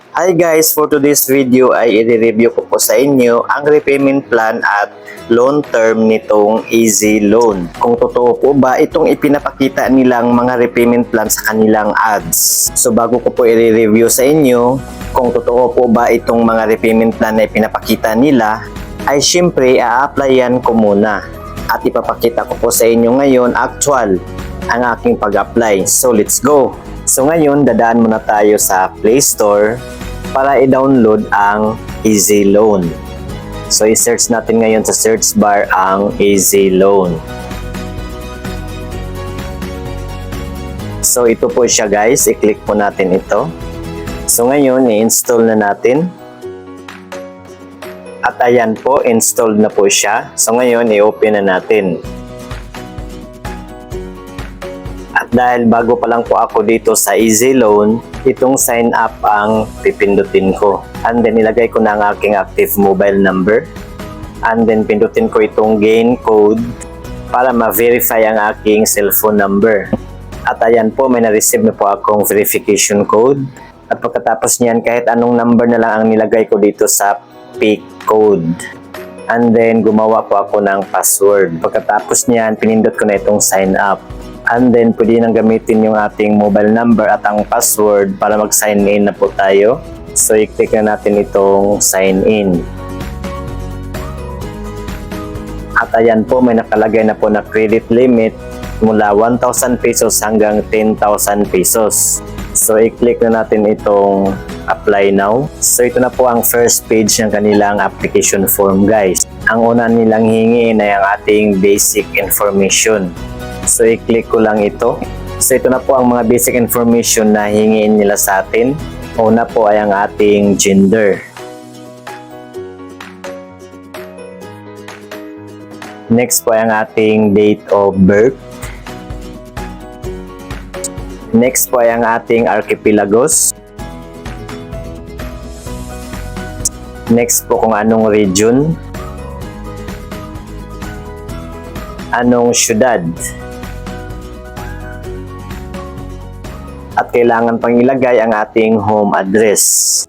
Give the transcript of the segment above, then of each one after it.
Hi guys, for today's video ay i-review ko po sa inyo ang repayment plan at loan term nitong Easy Loan. Kung totoo po ba itong ipinapakita nilang mga repayment plan sa kanilang ads. So bago ko po i-review sa inyo kung totoo po ba itong mga repayment plan na ipinapakita nila, ay syempre a-applyan ko muna at ipapakita ko po sa inyo ngayon actual ang aking pag-apply. So let's go! So ngayon dadaan muna tayo sa Play Store para i-download ang Easy Loan. So i-search natin ngayon sa search bar ang Easy Loan. So ito po siya guys, i-click po natin ito. So ngayon i-install na natin. At ayan po, installed na po siya. So ngayon i-open na natin. At dahil bago pa lang po ako dito sa Easy Loan, itong sign up ang pipindutin ko. And then ilagay ko na ang aking active mobile number. And then pindutin ko itong gain code para ma-verify ang aking cellphone number. At ayan po, may na-receive na po akong verification code. At pagkatapos niyan, kahit anong number na lang ang nilagay ko dito sa PIC code. And then gumawa po ako ng password. Pagkatapos niyan, pinindot ko na itong sign up. And then, pwede nang gamitin yung ating mobile number at ang password para mag-sign in na po tayo. So, i-click na natin itong sign in. At ayan po, may nakalagay na po na credit limit mula 1,000 pesos hanggang 10,000 pesos. So, i-click na natin itong apply now. So, ito na po ang first page ng kanilang application form guys. Ang una nilang hingin ay ang ating basic information. So, i-click ko lang ito. So, ito na po ang mga basic information na hingin nila sa atin. Una po ay ang ating gender. Next po ay ang ating date of birth. Next po ay ang ating archipelagos. Next po kung anong region. Anong syudad. At kailangan pang ilagay ang ating home address.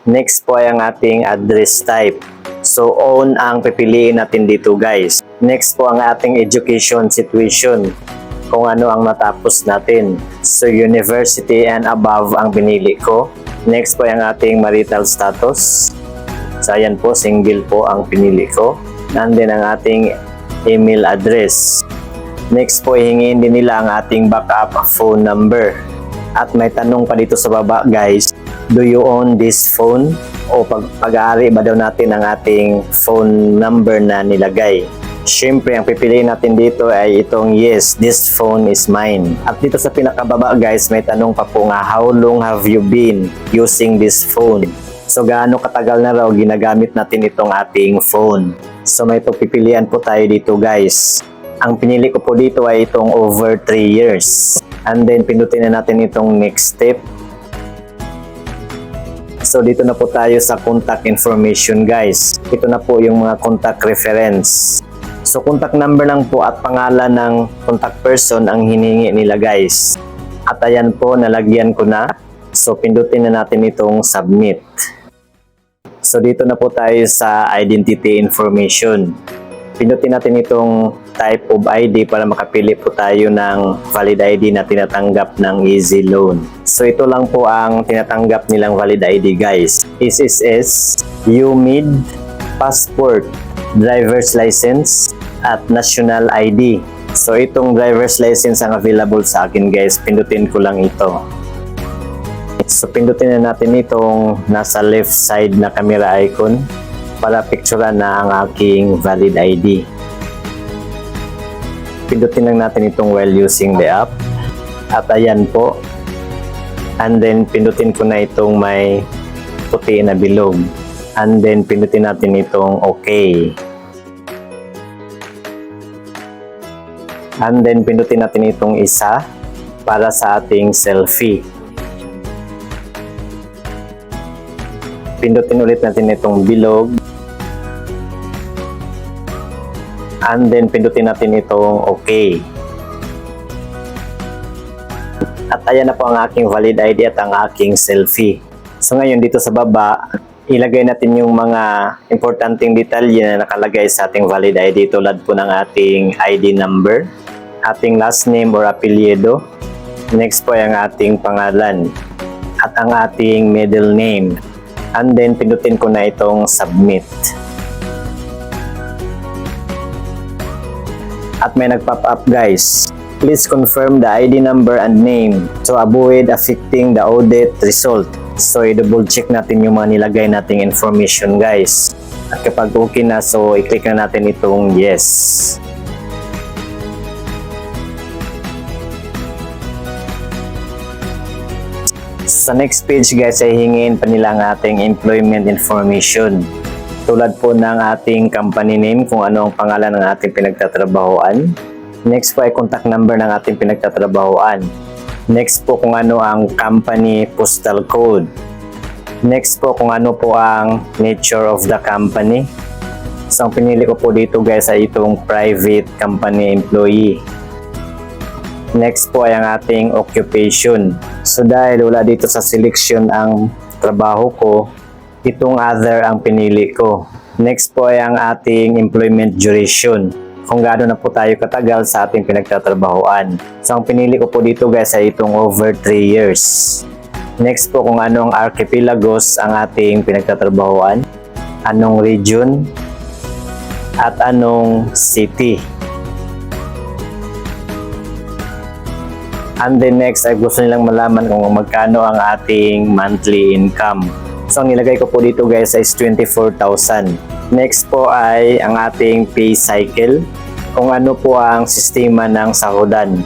Next po ay ang ating address type. So, own ang pipiliin natin dito guys. Next po ang ating education situation. Kung ano ang natapos natin. So, university and above ang pinili ko. Next po ay ang ating marital status. So, ayan po, single po ang pinili ko. And then ang ating email address. Next po, hingin din nila ang ating backup phone number. At may tanong pa dito sa baba guys, do you own this phone? O pag-aari ba daw natin ang ating phone number na nilagay? Siyempre, ang pipiliin natin dito ay itong yes, this phone is mine. At dito sa pinakababa guys, may tanong pa po nga, how long have you been using this phone? So, gaano katagal na raw ginagamit natin itong ating phone? So, may pipilian po tayo dito guys. Ang pinili ko po dito ay itong over 3 years. And then, pindutin na natin itong next step. So, dito na po tayo sa contact information guys. Ito na po yung mga contact reference. So, contact number lang po at pangalan ng contact person ang hiningi nila guys. At ayan po, nalagyan ko na. So, pindutin na natin itong submit. So, dito na po tayo sa identity information. Pindutin natin itong type of ID para makapili po tayo ng valid ID na tinatanggap ng Easy Loan. So, ito lang po ang tinatanggap nilang valid ID guys. SSS, UMID, passport, driver's license, at national ID. So, itong driver's license ang available sa akin guys. Pindutin ko lang ito. So, pindutin na natin itong nasa left side na camera icon para picturean na ang aking valid ID. Pindutin lang natin itong while using the app. At ayan po. And then, pindutin ko na itong may puti na bilog. And then, pindutin natin itong okay. And then, pindutin natin itong isa para sa ating selfie. Pindutin ulit natin itong bilog. And then, pindutin natin itong okay. At ayan na po ang aking valid ID at ang aking selfie. So ngayon dito sa baba, ilagay natin yung mga importanteng detalye na nakalagay sa ating valid ID tulad po ng ating ID number, ating last name or apelyido, next po ay ang ating pangalan at ang ating middle name. And then pindutin ko na itong submit. At may nag-pop up guys. Please confirm the ID number and name to avoid affecting the audit result. So, i-double check natin yung mga nilagay nating information guys. At kapag okay na, so i-click na natin itong yes. Sa next page guys ay hingin pa nila ang ating employment information. Tulad po ng ating company name, kung ano ang pangalan ng ating pinagtatrabahoan. Next po ay contact number ng ating pinagtatrabahoan. Next po kung ano ang company postal code. Next po kung ano po ang nature of the company. So ang pinili ko po dito guys ay itong private company employee. Next po ay ang ating occupation. So dahil wala dito sa selection ang trabaho ko, itong other ang pinili ko. Next po ay ang ating employment duration. Kung gaano na po tayo katagal sa ating pinagtatrabahoan. So ang pinili ko po dito guys ay itong over 3 years. Next po kung anong archipelagos ang ating pinagtatrabahoan, anong region, at anong city. And then next ay gusto nilang malaman kung magkano ang ating monthly income. So ang nilagay ko po dito guys is 24,000. Next po ay ang ating pay cycle, kung ano po ang sistema ng sahudan.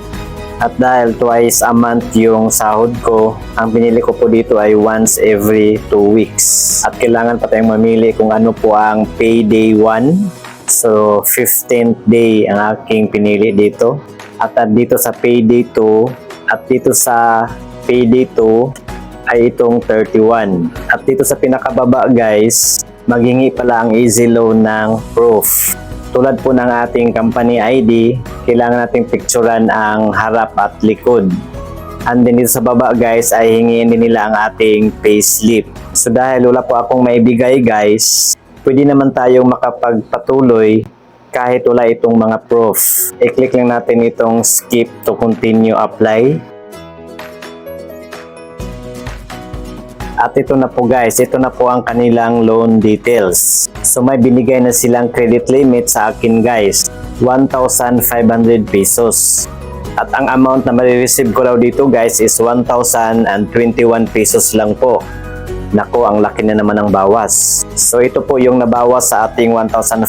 At dahil twice a month yung sahod ko, ang pinili ko po dito ay once every 2 weeks. At kailangan pa tayong mamili kung ano po ang payday 1. So 15th day ang aking pinili dito. At dito sa payday 2 at dito sa payday 2 ay itong 31. At dito sa pinakababa guys, maghingi pala ang easy loan ng proof. Tulad po ng ating company ID, kailangan nating picturean ang harap at likod. And then dito sa baba guys ay hingin din nila ang ating payslip. So dahil wala po akong maibigay guys, pwede naman tayong makapagpatuloy kahit wala itong mga proof. I-click lang natin itong skip to continue apply. At ito na po guys, ito na po ang kanilang loan details. So may binigay na silang credit limit sa akin guys, 1,500 pesos. At ang amount na marireceive ko raw dito guys is 1,021 pesos lang po. Nako, ang laki na naman ng bawas. So ito po yung nabawas sa ating 1,500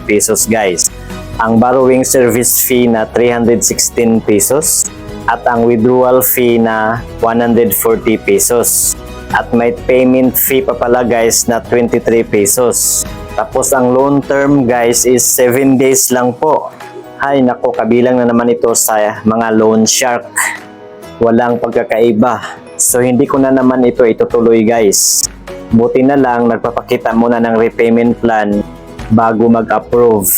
pesos guys. Ang borrowing service fee na 316 pesos at ang withdrawal fee na 140 pesos. At may payment fee pa pala guys na 23 pesos. Tapos ang loan term guys is 7 days lang po. Ay nako, kabilang na naman ito sa mga loan shark. Walang pagkakaiba. So hindi ko na naman ito itutuloy guys. Buti na lang nagpapakita muna ng repayment plan bago mag-approve.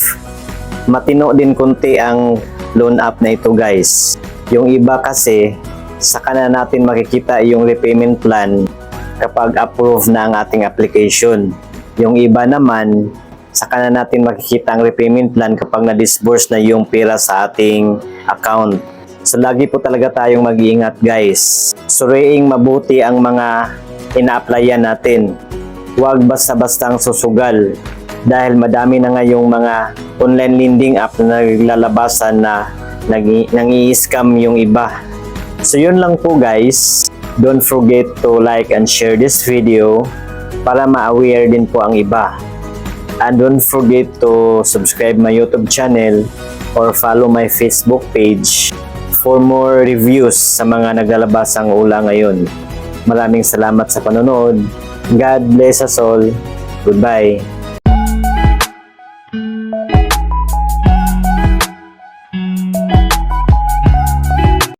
Matino din konti ang loan app na ito guys. Yung iba kasi saka na natin makikita yung repayment plan kapag approve na ang ating application. Yung iba naman, saka na natin makikita ang repayment plan kapag na-disburse na yung pera sa ating account. So lagi po talaga tayong mag-iingat guys. Suriing mabuti ang mga ina-applyan natin. Huwag basta-bastang susugal. Dahil madami na ngayong mga online lending app na naglalabasan na nang-i-scam yung iba. So yun lang po guys. Don't forget to like and share this video para ma-aware din po ang iba. And don't forget to subscribe my YouTube channel or follow my Facebook page for more reviews sa mga naglalabasang ula ngayon. Maraming salamat sa panonood. God bless us all. Goodbye.